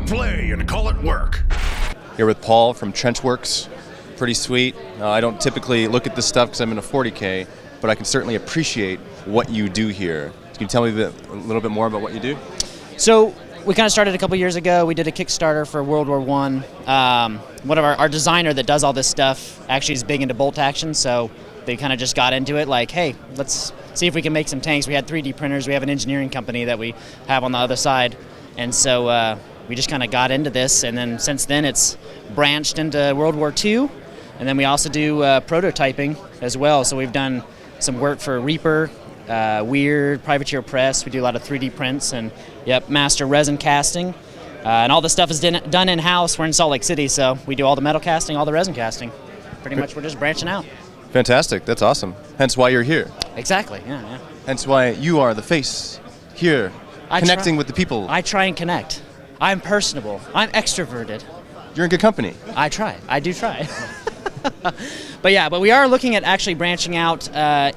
it play and call it work. Here with Paul from Trenchworks. Pretty sweet. I don't typically look at this stuff because I'm in a 40K, but I can certainly appreciate what you do here. Can you tell me a little bit more about what you do? So we kind of started a couple years ago. We did a Kickstarter for World War I. One of our designer that does all this stuff actually is big into bolt action, so they kind of just got into it like, hey, let's see if we can make some tanks. We had 3D printers. We have an engineering company that we have on the other side. And so we just kind of got into this, and then since then it's branched into World War II. And then we also do prototyping as well. So we've done some work for Reaper, Weird, Privateer Press. We do a lot of 3D prints and, master resin casting. And all the stuff is done in-house. We're in Salt Lake City, so we do all the metal casting, all the resin casting. Pretty much we're just branching out. Fantastic. That's awesome. Hence why you're here. Exactly, yeah. Hence why you are the face here, connecting with the people. I try and connect. I'm personable. I'm extroverted. You're in good company. I try. I do try. But we are looking at actually branching out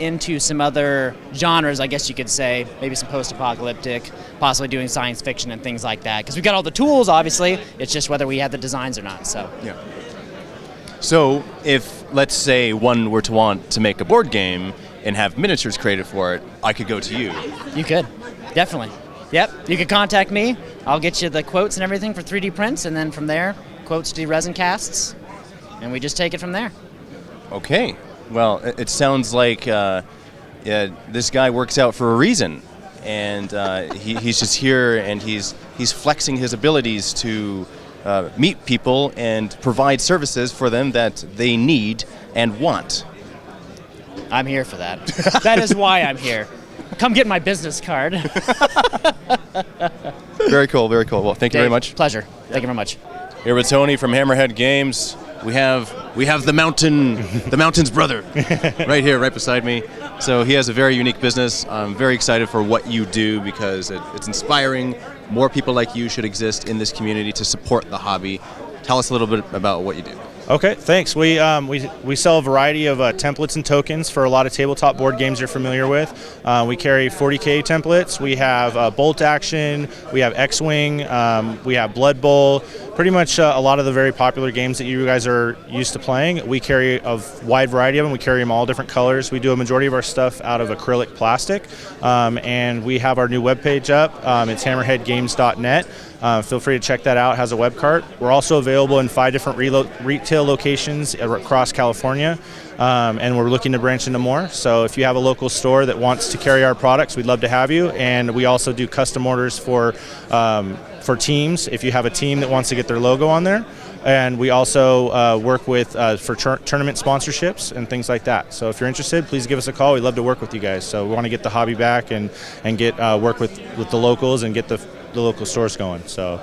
into some other genres, I guess you could say. Maybe some post-apocalyptic, possibly doing science fiction and things like that. Because we've got all the tools, obviously. It's just whether we have the designs or not. So. Yeah. So if, let's say, one were to want to make a board game and have miniatures created for it, I could go to you. You could, definitely. Yep, you could contact me. I'll get you the quotes and everything for 3D prints, and then from there, quotes to resin casts, and we just take it from there. Okay. Well, it sounds like this guy works out for a reason, and he's just here, and he's flexing his abilities to meet people and provide services for them that they need and want. I'm here for that. That is why I'm here. Come get my business card. Very cool, very cool. Well, thank you very much. Pleasure. Thank you very much. Here with Tony from Hammerhead Games. We have the mountain's brother, right here, right beside me. So he has a very unique business. I'm very excited for what you do because it's inspiring. More people like you should exist in this community to support the hobby. Tell us a little bit about what you do. Okay, thanks. We sell a variety of templates and tokens for a lot of tabletop board games you're familiar with. We carry 40K templates. We have Bolt Action. We have X-Wing. We have Blood Bowl. Pretty much a lot of the very popular games that you guys are used to playing. We carry a wide variety of them. We carry them all different colors. We do a majority of our stuff out of acrylic plastic. And we have our new webpage up. It's hammerheadgames.net. Feel free to check that out. It has a web cart. We're also available in 5 different retail locations across California, and we're looking to branch into more. So if you have a local store that wants to carry our products, we'd love to have you. And we also do custom orders for teams if you have a team that wants to get their logo on there. And we also work with for tournament sponsorships and things like that. So if you're interested, please give us a call. We'd love to work with you guys. So we want to get the hobby back and get work with the locals and get the local stores going. So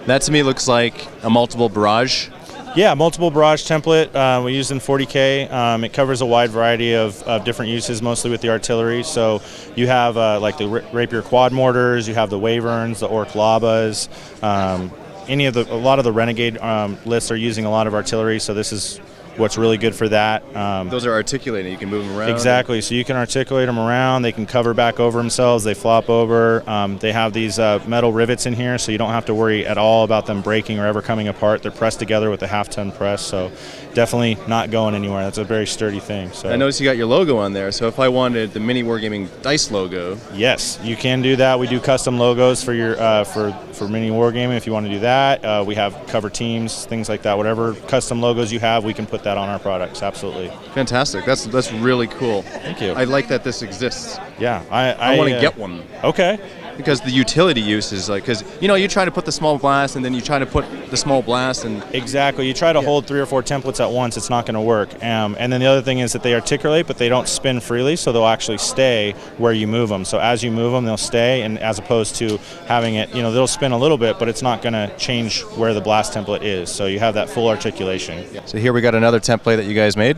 that to me looks like a multiple barrage. Yeah, multiple barrage template. We use in 40K. It covers a wide variety of different uses, mostly with the artillery. So you have like the rapier quad mortars, you have the wyverns, the orc labas. A lot of the renegade lists are using a lot of artillery. So this is what's really good for that. Those are articulated. You can move them around. Exactly. So you can articulate them around. They can cover back over themselves. They flop over. They have these metal rivets in here, so you don't have to worry at all about them breaking or ever coming apart. They're pressed together with a half-ton press, so definitely not going anywhere. That's a very sturdy thing. So I noticed you got your logo on there. So if I wanted the MiniWarGaming dice logo, yes, you can do that. We do custom logos for your for MiniWarGaming if you want to do that. We have cover teams, things like that. Whatever custom logos you have, we can put that on our products. Absolutely. Fantastic. That's really cool. Thank you. I like that this exists. Yeah, I want to get one. Okay. Because the utility use is like, because you try to put the small blast and then you try to put the small blast and exactly. You try to hold 3 or 4 templates at once, it's not going to work. And then the other thing is that they articulate, but they don't spin freely, so they'll actually stay where you move them. So as you move them, they'll stay, and as opposed to having it, they'll spin a little bit, but it's not going to change where the blast template is. So you have that full articulation. So here we got another template that you guys made.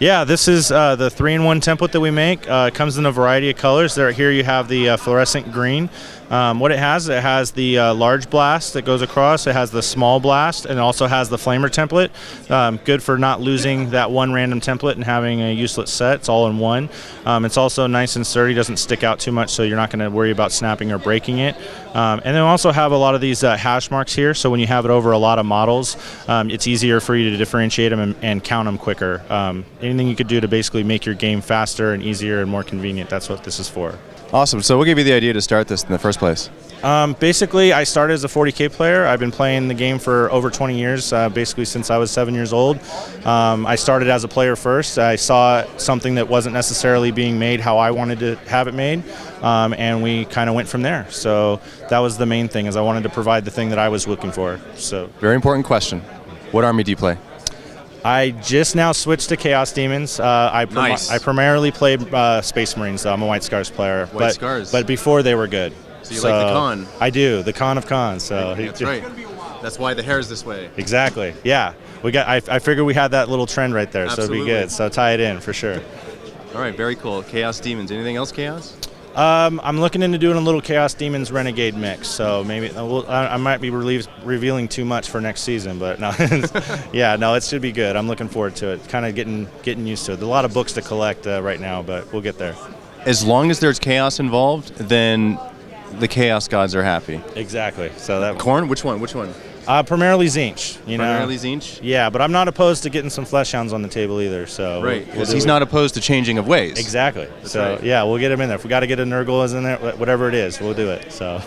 Yeah, this is the 3-in-1 template that we make. It comes in a variety of colors. Here you have the fluorescent green. What it has the large blast that goes across. It has the small blast, and it also has the flamer template. Good for not losing that one random template and having a useless set. It's all in one. It's also nice and sturdy, doesn't stick out too much, so you're not going to worry about snapping or breaking it. And then we also have a lot of these hash marks here, so when you have it over a lot of models, it's easier for you to differentiate them and count them quicker. Anything you could do to basically make your game faster and easier and more convenient, that's what this is for. Awesome. So what gave you the idea to start this in the first place? Basically, I started as a 40K player. I've been playing the game for over 20 years, basically since I was 7 years old. I started as a player first. I saw something that wasn't necessarily being made how I wanted to have it made, and we kind of went from there. So that was the main thing, is I wanted to provide the thing that I was looking for. So very important question. What army do you play? I just now switched to Chaos Demons. Nice. I primarily played Space Marines, though. I'm a White Scars player. White Scars. But before they were good. So you like the con? I do, the con of cons. So that's right. That's why the hair's this way. Exactly. Yeah. I figured we had that little trend right there, Absolutely. So it'd be good. So tie it in for sure. All right, very cool. Chaos Demons. Anything else Chaos? I'm looking into doing a little Chaos Demons Renegade mix, so maybe I might be revealing too much for next season, but no, yeah, no, it should be good. I'm looking forward to it. Kind of getting used to it. There's a lot of books to collect right now, but we'll get there. As long as there's chaos involved, then the Chaos Gods are happy. Exactly. So that Corn. Which one? primarily Zinch. Primarily Zinch? Yeah, but I'm not opposed to getting some Flesh Hounds on the table either. So right, because he's not opposed to changing of ways. Exactly. That's so right. Yeah, we'll get him in there. If we got to get a Nurgle in there, whatever it is, we'll do it. So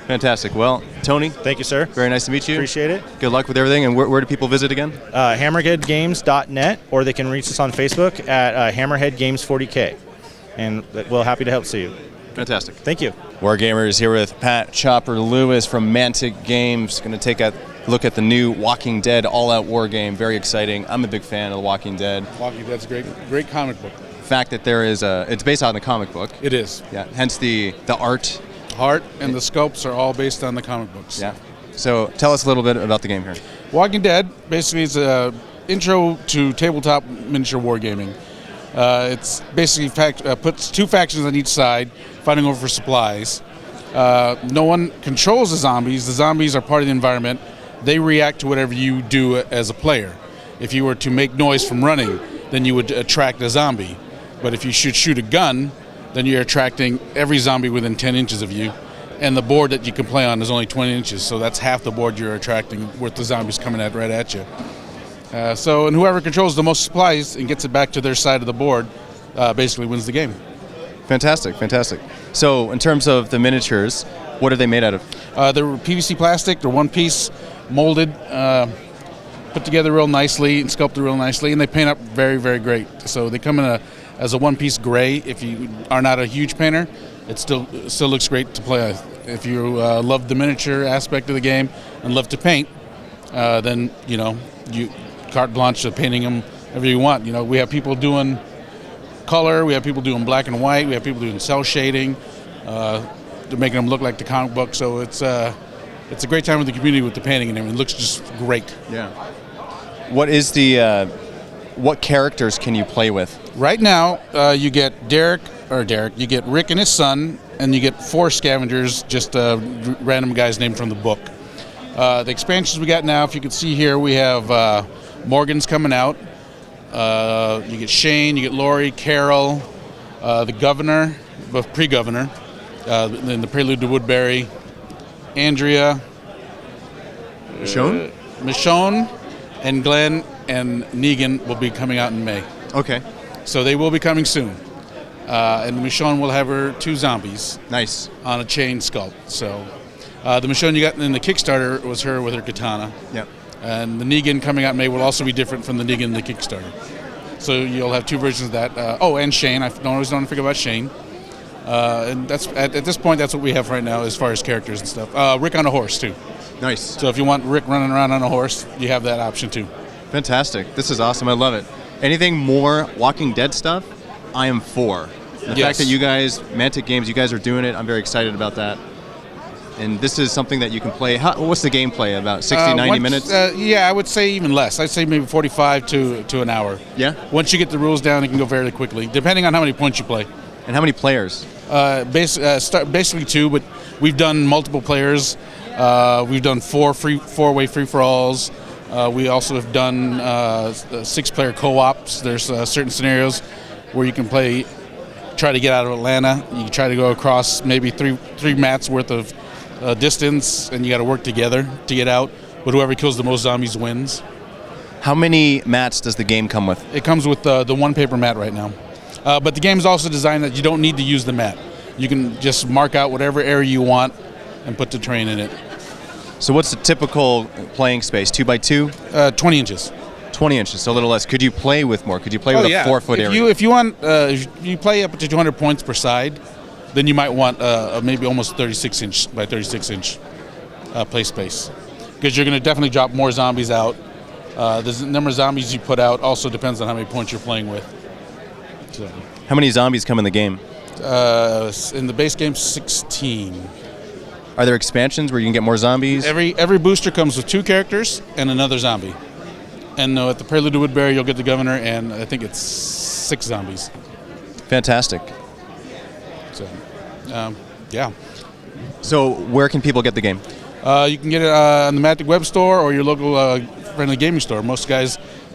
fantastic. Well, Tony, thank you, sir. Very nice to meet you. Appreciate it. Good luck with everything. And where do people visit again? Hammerheadgames.net, or they can reach us on Facebook at Hammerhead Games 40K, and we're happy to help see you. Fantastic. Thank you. Wargamers here with Pat Chopper Lewis from Mantic Games. Going to take a look at the new Walking Dead all-out war game. Very exciting. I'm a big fan of The Walking Dead. Walking Dead's a great comic book. The fact that there is it's based on the comic book. It is. Yeah. Hence the art. Art and the sculpts are all based on the comic books. Yeah. So tell us a little bit about the game here. Walking Dead basically is a intro to tabletop miniature wargaming. It's basically puts two factions on each side, fighting over for supplies. No one controls the zombies. The zombies are part of the environment. They react to whatever you do as a player. If you were to make noise from running, then you would attract a zombie. But if you shoot a gun, then you're attracting every zombie within 10 inches of you. And the board that you can play on is only 20 inches, so that's half the board you're attracting with the zombies coming right at you. And whoever controls the most supplies and gets it back to their side of the board basically wins the game. Fantastic. So in terms of the miniatures, what are they made out of? They're PVC plastic. They're one piece, molded, put together real nicely and sculpted real nicely, and they paint up very, very great. So they come in as a one-piece gray. If you are not a huge painter, it still looks great to play with. If you love the miniature aspect of the game and love to paint, then you carte blanche to painting them however you want. We have people doing color, we have people doing black and white, we have people doing cell shading, to making them look like the comic book. So it's a great time with the community with the painting and everything. It looks just great. Yeah. What is what characters can you play with? Right now, you get you get Rick and his son, and you get 4 scavengers, just random guys named from the book. The expansions we got now, if you can see here, we have Morgan's coming out. You get Shane, you get Lori, Carol, the governor, the pre-governor, then the Prelude to Woodbury, Andrea, Michonne, and Glenn and Negan will be coming out in May. Okay. So they will be coming soon. And Michonne will have her 2 zombies. Nice. On a chain sculpt. So the Michonne you got in the Kickstarter was her with her katana. Yep. And the Negan coming out in May will also be different from the Negan in the Kickstarter. So you'll have 2 versions of that. And Shane. I always don't forget about Shane. And that's at this point, that's what we have right now as far as characters and stuff. Rick on a horse, too. Nice. So if you want Rick running around on a horse, you have that option, too. Fantastic. This is awesome. I love it. Anything more Walking Dead stuff, I am for. The fact that you guys, Mantic Games, you guys are doing it, I'm very excited about that. And this is something that you can play. What's the gameplay? About 60, 90 minutes? Yeah, I would say even less. I'd say maybe 45 to an hour. Yeah? Once you get the rules down, it can go very quickly, depending on how many points you play. And how many players? Basically 2, but we've done multiple players. We've done four-way free-for-alls. We also have done 6-player co-ops. There's certain scenarios where you can try to get out of Atlanta. You try to go across maybe three mats worth of distance, and you got to work together to get out. But whoever kills the most zombies wins. How many mats does the game come with? It comes with the one paper mat right now. But the game is also designed that you don't need to use the mat. You can just mark out whatever area you want and put the terrain in it. So what's the typical playing space? 2x2? 20 inches. 20 inches, so a little less. Could you play with more? Could you play with a 4-foot area? If you play up to 200 points per side, then you might want maybe almost 36 inch by 36 inch play space, because you're going to definitely drop more zombies out. The number of zombies you put out also depends on how many points you're playing with. So, how many zombies come in the game? in the base game, 16. Are there expansions where you can get more zombies? Every booster comes with 2 characters and another zombie. And at the Prelude to Woodbury, you'll get the governor, and I think it's 6 zombies. Fantastic. So, yeah. So where can people get the game? You can get it on the Mantic web store or your local friendly gaming store. Most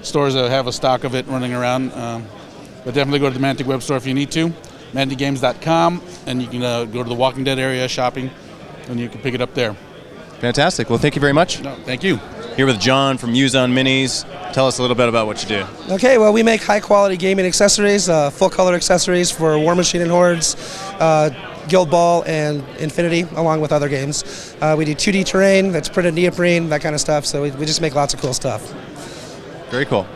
stores have a stock of it running around. But definitely go to the Mantic web store if you need to. ManticGames.com, and you can go to the Walking Dead area shopping, and you can pick it up there. Fantastic. Well, thank you very much. No, thank you. Here with John from Uzon Minis. Tell us a little bit about what you do. Okay, well, we make high-quality gaming accessories, full-color accessories for War Machine and Hordes, Guild Ball, and Infinity, along with other games. We do 2D terrain, that's printed neoprene, that kind of stuff, so we just make lots of cool stuff. Very cool.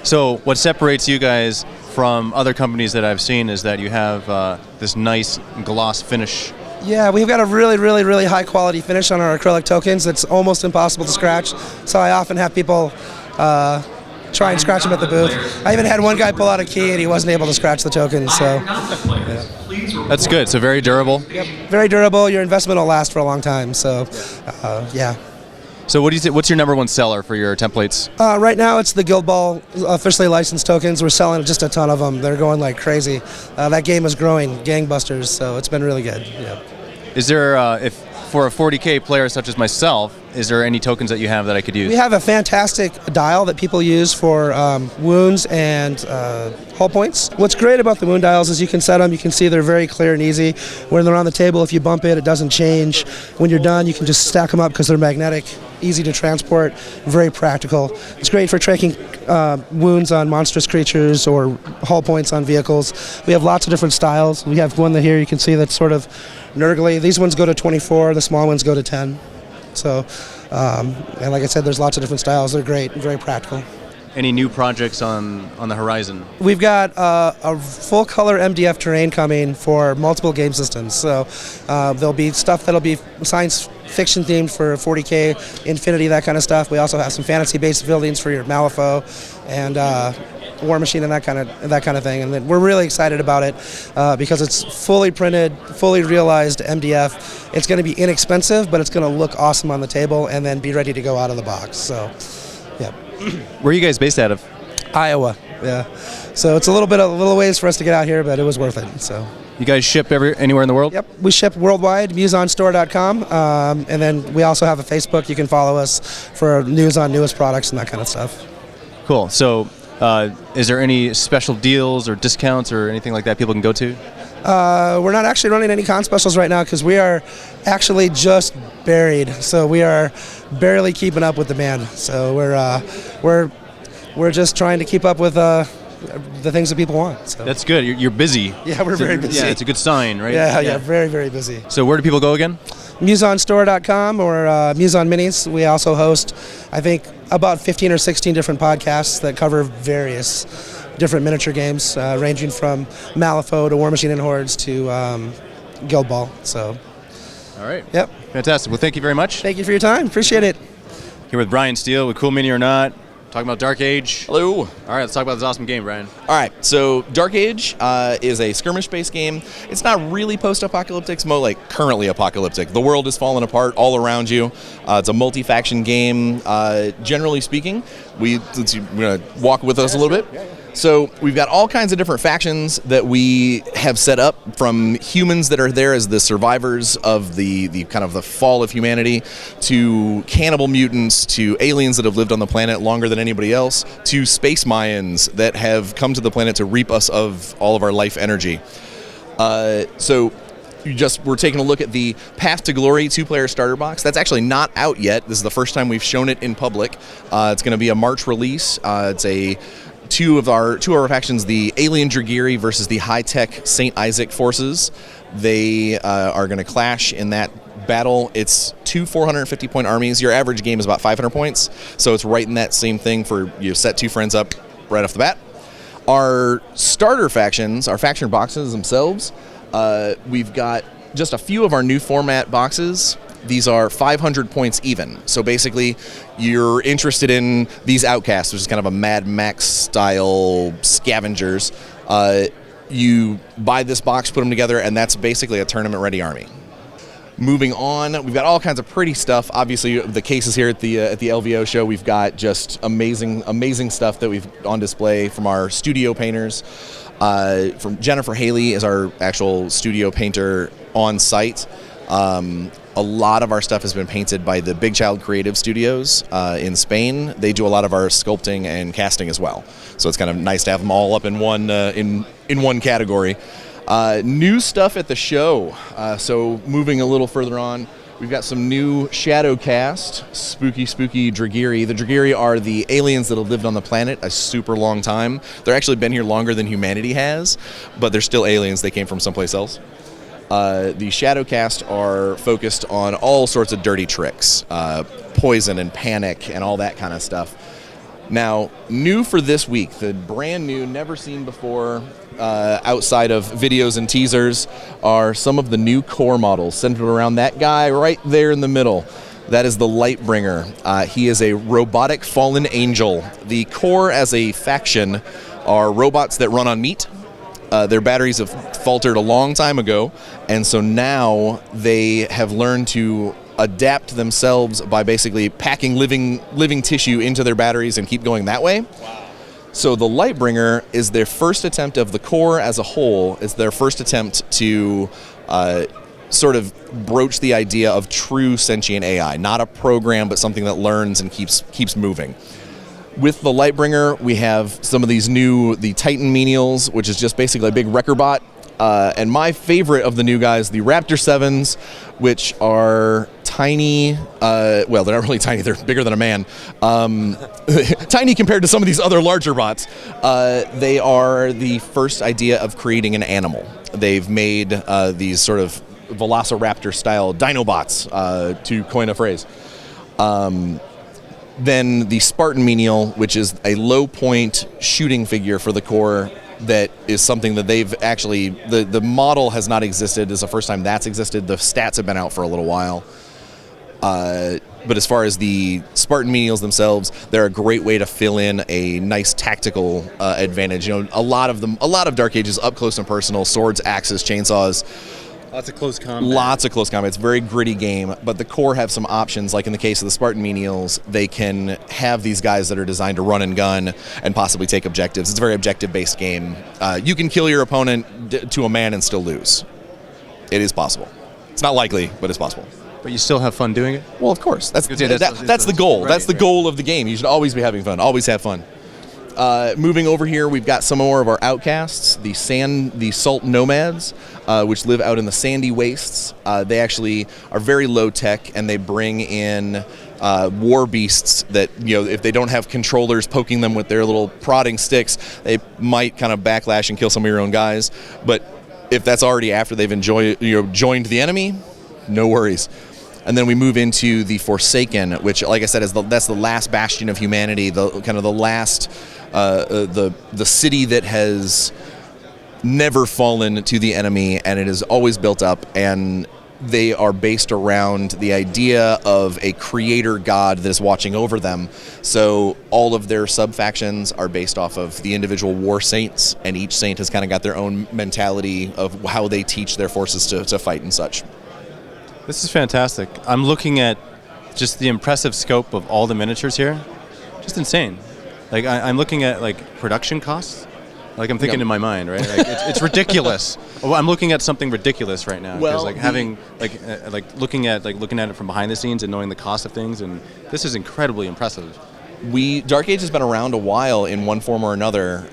So what separates you guys from other companies that I've seen is that you have this nice gloss finish. Yeah, we've got a really, really, really high-quality finish on our acrylic tokens that's almost impossible to scratch, so I often have people try and scratch them at the booth. I even had one guy pull out a key and he wasn't able to scratch the tokens, so... Yeah. That's good. So very durable? Yep, very durable. Your investment will last for a long time, so yeah. So what's your number one seller for your templates? Right now it's the Guild Ball officially licensed tokens. We're selling just a ton of them. They're going like crazy. That game is growing gangbusters, so it's been really good. Yeah. Is there, if for a 40K player such as myself, is there any tokens that you have that I could use? We have a fantastic dial that people use for wounds and hull points. What's great about the wound dials is you can set them, you can see they're very clear and easy. When they're on the table, if you bump it, it doesn't change. When you're done, you can just stack them up because they're magnetic, easy to transport, very practical. It's great for tracking wounds on monstrous creatures or hull points on vehicles. We have lots of different styles. We have one here you can see that's sort of nurgly. These ones go to 24, the small ones go to 10. So, and like I said, there's lots of different styles. They're great and very practical. Any new projects on the horizon? We've got a full color MDF terrain coming for multiple game systems. So there'll be stuff that'll be science fiction themed for 40K, Infinity, that kind of stuff. We also have some fantasy based buildings for your Malifaux and War Machine and that kind of thing. And then we're really excited about it because it's fully printed, fully realized MDF. It's going to be inexpensive, but it's going to look awesome on the table and then be ready to go out of the box. So, yeah. Where are you guys based out of? Iowa, yeah. So it's a little ways for us to get out here, but it was worth it. So. You guys ship anywhere in the world? Yep, we ship worldwide, musonstore.com, and then we also have a Facebook. You can follow us for news on newest products and that kind of stuff. Cool. So is there any special deals or discounts or anything like that people can go to? We're not actually running any con specials right now because we are actually just buried. So we are barely keeping up with demand. So we're just trying to keep up with the things that people want. So. That's good. You're busy. Yeah, we're very busy. Yeah, it's a good sign, right? Yeah, very, very busy. So where do people go again? musonstore.com or Muson Minis. We also host, I think, about 15 or 16 different podcasts that cover various different miniature games, ranging from Malifaux to War Machine and Hordes to Guild Ball. So, all right. Yep. Fantastic. Well, thank you very much. Thank you for your time. Appreciate it. Here with Brian Steele with Cool Mini or Not. talking about Dark Age. Hello. All right, let's talk about this awesome game, Brian. All right, so Dark Age is a skirmish-based game. It's not really post-apocalyptic, it's more like currently apocalyptic. The world is falling apart all around you. It's a multi-faction game. Generally speaking, we're going to walk with us a little bit. So we've got all kinds of different factions that we have set up, from humans that are there as the survivors of the kind of the fall of humanity, to cannibal mutants, to aliens that have lived on the planet longer than anybody else, to space Mayans that have come to the planet to reap us of all of our life energy. So we're taking a look at the Path to Glory 2-player starter box. That's actually not out yet. This is the first time we've shown it in public. It's going to be a March release. It's two of our factions, the Alien Dragiri versus the high-tech St. Isaac forces. They are going to clash in that battle. It's two 450-point armies. Your average game is about 500 points, so it's right in that same thing for you set two friends up right off the bat. Our starter factions, our faction boxes themselves, we've got just a few of our new format boxes. These are 500 points even. So basically, you're interested in these outcasts, which is kind of a Mad Max-style scavengers. You buy this box, put them together, and that's basically a tournament-ready army. Moving on, we've got all kinds of pretty stuff. Obviously, the cases here at the LVO show, we've got just amazing stuff that we've on display from our studio painters. From Jennifer Haley is our actual studio painter on site. A lot of our stuff has been painted by the Big Child Creative Studios in Spain. They do a lot of our sculpting and casting as well. So it's kind of nice to have them all up in one one category. New stuff at the show. So moving a little further on, we've got some new shadow cast, spooky Dragiri. The Dragiri are the aliens that have lived on the planet a super long time. They're actually been here longer than humanity has, but they're still aliens. They came from someplace else. The Shadowcast are focused on all sorts of dirty tricks, poison and panic and all that kind of stuff. Now, new for this week, the brand new, never seen before, outside of videos and teasers, are some of the new core models centered around that guy right there in the middle. That is the Lightbringer. He is a robotic fallen angel. The core as a faction are robots that run on meat. Their batteries have faltered a long time ago, and so now they have learned to adapt themselves by basically packing living tissue into their batteries and keep going that way. Wow. So the Lightbringer is their first attempt of the core as a whole, is their first attempt to sort of broach the idea of true sentient AI, not a program, but something that learns and keeps moving. With the Lightbringer, we have some of these the Titan menials, which is just basically a big wrecker bot. And my favorite of the new guys, the Raptor 7s, which are tiny. Well, they're not really tiny. They're bigger than a man. Tiny compared to some of these other larger bots. They are the first idea of creating an animal. They've made these sort of Velociraptor-style Dinobots, to coin a phrase. Then the Spartan menial, which is a low-point shooting figure for the core, that is something that they've actually, the model has not existed. This is the first time that's existed. The stats have been out for a little while. But as far as the Spartan menials themselves, they're a great way to fill in a nice tactical advantage. You know, a lot of Dark Age is up close and personal, swords, axes, chainsaws. Lots of close combat. Lots of close combat. It's a very gritty game, but the core have some options. Like in the case of the Spartan menials, they can have these guys that are designed to run and gun and possibly take objectives. It's a very objective-based game. You can kill your opponent to a man and still lose. It is possible. It's not likely, but it's possible. But you still have fun doing it? Well, of course. That's the goal. Right, That's the goal of the game. You should always be having fun. Always have fun. Moving over here, we've got some more of our outcasts, the salt nomads, which live out in the sandy wastes. They actually are very low tech, and they bring in war beasts that, you know, if they don't have controllers poking them with their little prodding sticks, they might kind of backlash and kill some of your own guys. But if that's already after they've joined the enemy, no worries. And then we move into the Forsaken, which, like I said, that's the last bastion of humanity, the kind of the last, the city that has never fallen to the enemy, and it is always built up. And they are based around the idea of a creator god that is watching over them. So all of their sub-factions are based off of the individual war saints, and each saint has kind of got their own mentality of how they teach their forces to fight and such. This is fantastic. I'm looking at just the impressive scope of all the miniatures here. Just insane. Like I'm looking at like production costs. Like I'm thinking in my mind, right? Like it's ridiculous. I'm looking at something ridiculous right now. Well, like having looking at it from behind the scenes and knowing the cost of things, and this is incredibly impressive. Dark Age has been around a while in one form or another,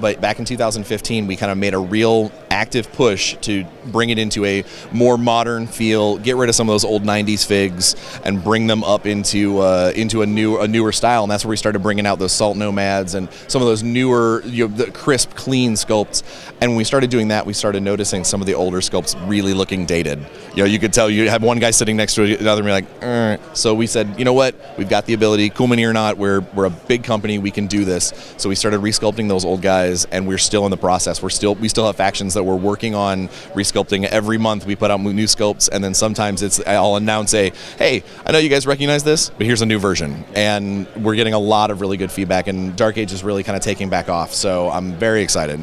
but back in 2015 we kind of made a real active push to bring it into a more modern feel, get rid of some of those old 90s figs and bring them up into a newer style, and that's where we started bringing out those Salt Nomads and some of those newer, the crisp, clean sculpts. And when we started doing that, we started noticing some of the older sculpts really looking dated. You could tell you had one guy sitting next to another and be like, So we said, you know what, we've got the ability, cool mini or not, we're a big company, we can do this. So we started resculpting those old guys, and we're still in the process. We still have factions that we're working on resculpting. Every month we put out new sculpts, and then sometimes I'll announce hey, I know you guys recognize this, but here's a new version. And we're getting a lot of really good feedback, and Dark Age is really kind of taking back off. So I'm very excited.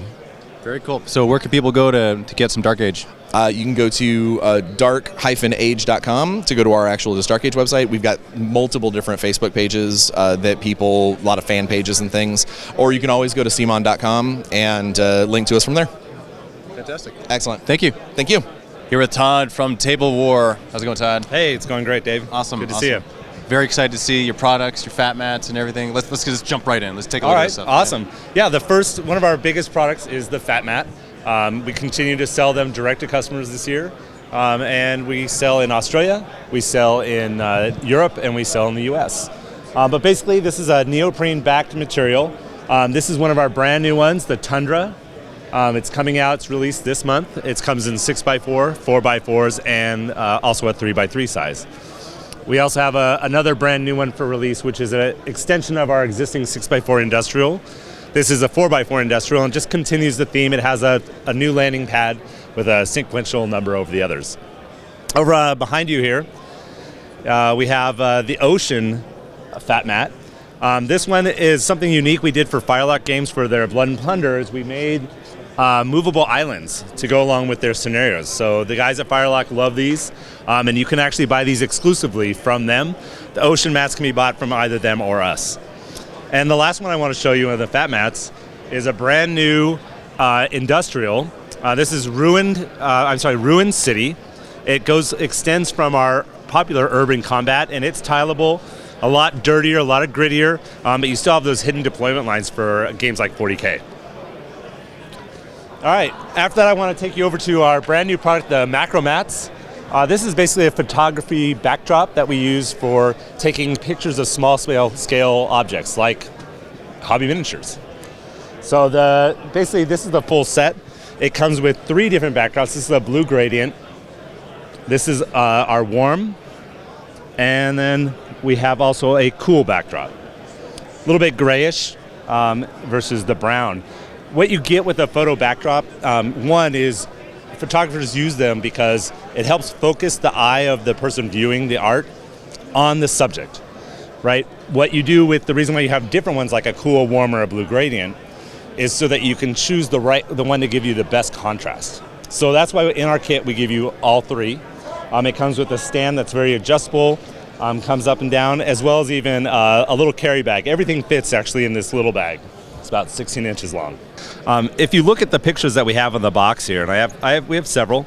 Very cool. So where can people go to get some Dark Age? You can go to dark-age.com to go to our actual Dark Age website. We've got multiple different Facebook pages a lot of fan pages and things. Or you can always go to cmon.com and link to us from there. Fantastic. Excellent. Thank you. Thank you. Here with Todd from Table War. How's it going, Todd? Hey, it's going great, Dave. Awesome. Good to see you. Very excited to see your products, your fat mats, and everything. Let's just jump right in. Let's take a look at this stuff. Awesome. Yeah, one of our biggest products is the fat mat. We continue to sell them direct to customers this year, and we sell in Australia, we sell in Europe, and we sell in the US. But basically, this is a neoprene-backed material. This is one of our brand new ones, the Tundra. It's coming out, it's released this month. It comes in 6x4, 4x4s, and also a 3x3 size. We also have another brand new one for release, which is an extension of our existing 6x4 industrial. This is a 4x4 industrial and just continues the theme. It has a new landing pad with a sequential number over the others. Over behind you here, we have the Ocean fat mat. This one is something unique we did for Firelock Games for their Blood and Plunder. Is we made movable islands to go along with their scenarios. So the guys at Firelock love these, and you can actually buy these exclusively from them. The Ocean mats can be bought from either them or us. And the last one I want to show you of the fat mats is a brand new industrial. This is Ruined City. It extends from our popular Urban Combat, and it's tileable, a lot dirtier, a lot of grittier, but you still have those hidden deployment lines for games like 40K. All right, after that I want to take you over to our brand new product, the Macro Mats. This is basically a photography backdrop that we use for taking pictures of small scale objects like hobby miniatures. So basically this is the full set. It comes with 3 different backdrops. This is a blue gradient. This is our warm. And then we have also a cool backdrop. A little bit grayish versus the brown. What you get with a photo backdrop, one is photographers use them because it helps focus the eye of the person viewing the art on the subject, right? What you do with the reason why you have different ones like a cool, warm, or a blue gradient is so that you can choose the one to give you the best contrast. So that's why in our kit we give you all 3. It comes with a stand that's very adjustable, comes up and down, as well as even a little carry bag. Everything fits actually in this little bag. It's about 16 inches long. If you look at the pictures that we have on the box here, and we have several,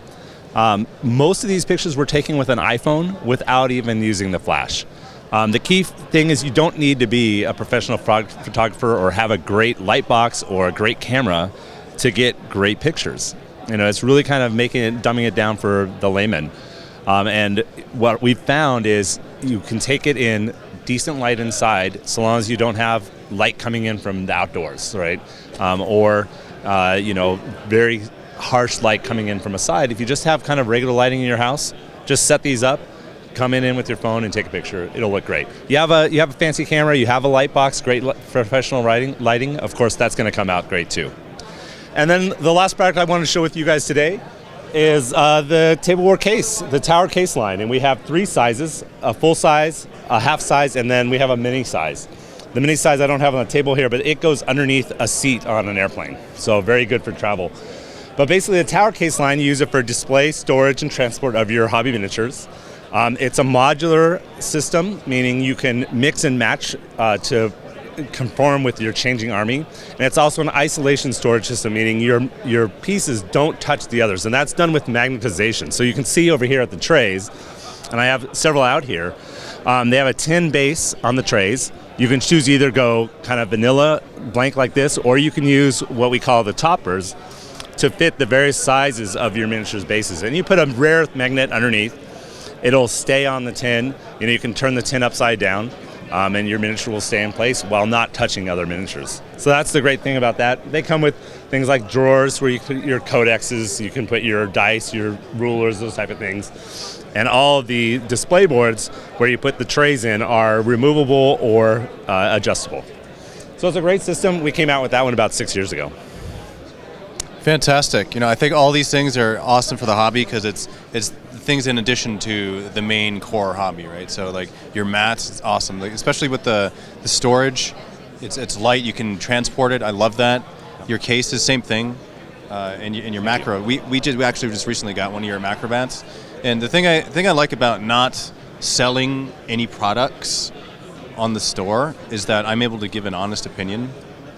most of these pictures we're taking with an iPhone without even using the flash. The key thing is you don't need to be a professional photographer or have a great light box or a great camera to get great pictures. It's really kind of dumbing it down for the layman. And what we've found is you can take it in decent light inside so long as you don't have light coming in from the outdoors, right? Or very harsh light coming in from a side. If you just have kind of regular lighting in your house, just set these up, come in with your phone and take a picture. It'll look great. You have a fancy camera, you have a light box, great professional lighting. Of course, that's going to come out great too. And then the last product I want to show with you guys today is the tableware case, the tower case line, and we have 3 sizes: a full size, a half size, and then we have a mini size. The mini size I don't have on the table here, but it goes underneath a seat on an airplane, so very good for travel. But basically, the tower case line, you use it for display, storage, and transport of your hobby miniatures. It's a modular system, meaning you can mix and match to conform with your changing army, and it's also an isolation storage system, meaning your pieces don't touch the others, and that's done with magnetization. So you can see over here at the trays, and I have several out here, they have a tin base on the trays. You can choose either go kind of vanilla blank like this, or you can use what we call the toppers to fit the various sizes of your miniatures bases, and you put a rare magnet underneath. It'll stay on the tin. You can turn the tin upside down, and your miniature will stay in place while not touching other miniatures. So that's the great thing about that. They come with things like drawers where you put your codexes, you can put your dice, your rulers, those type of things. And all the display boards where you put the trays in are removable or adjustable. So it's a great system. We came out with that one about 6 years ago. Fantastic. I think all these things are awesome for the hobby because it's things in addition to the main core hobby, right? So like your mats, it's awesome, like, especially with the storage. It's light. You can transport it. I love that. Your case is same thing, and your macro. We actually just recently got one of your macro mats, and the thing I like about not selling any products on the store is that I'm able to give an honest opinion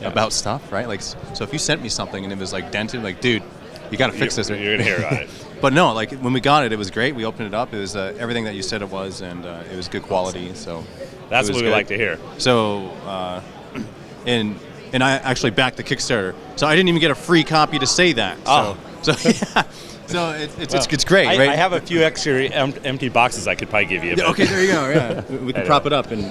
about stuff, right? Like, so if you sent me something and it was like dented, like, dude, you got to fix this. You're gonna hear about it. But no, like when we got it, it was great. We opened it up. It was everything that you said it was, and it was good quality. So that's what we like to hear. So, and I actually backed the Kickstarter, so I didn't even get a free copy to say that. So yeah. So it's great, right? I have a few extra empty boxes I could probably give you. Okay, there you go. Yeah, we can prop it up and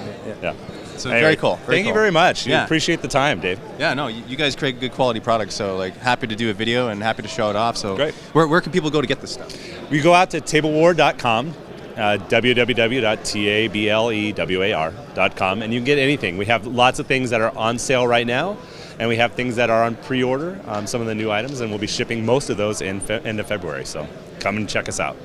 yeah. So anyway, very cool. Thank you very much. Yeah. Appreciate the time, Dave. Yeah, no, you guys create good quality products, so like happy to do a video and happy to show it off. So great. Where can people go to get this stuff? We go out to tablewar.com, www.tablewar.com, and you can get anything. We have lots of things that are on sale right now, and we have things that are on pre-order, some of the new items, and we'll be shipping most of those in end of February. So come and check us out.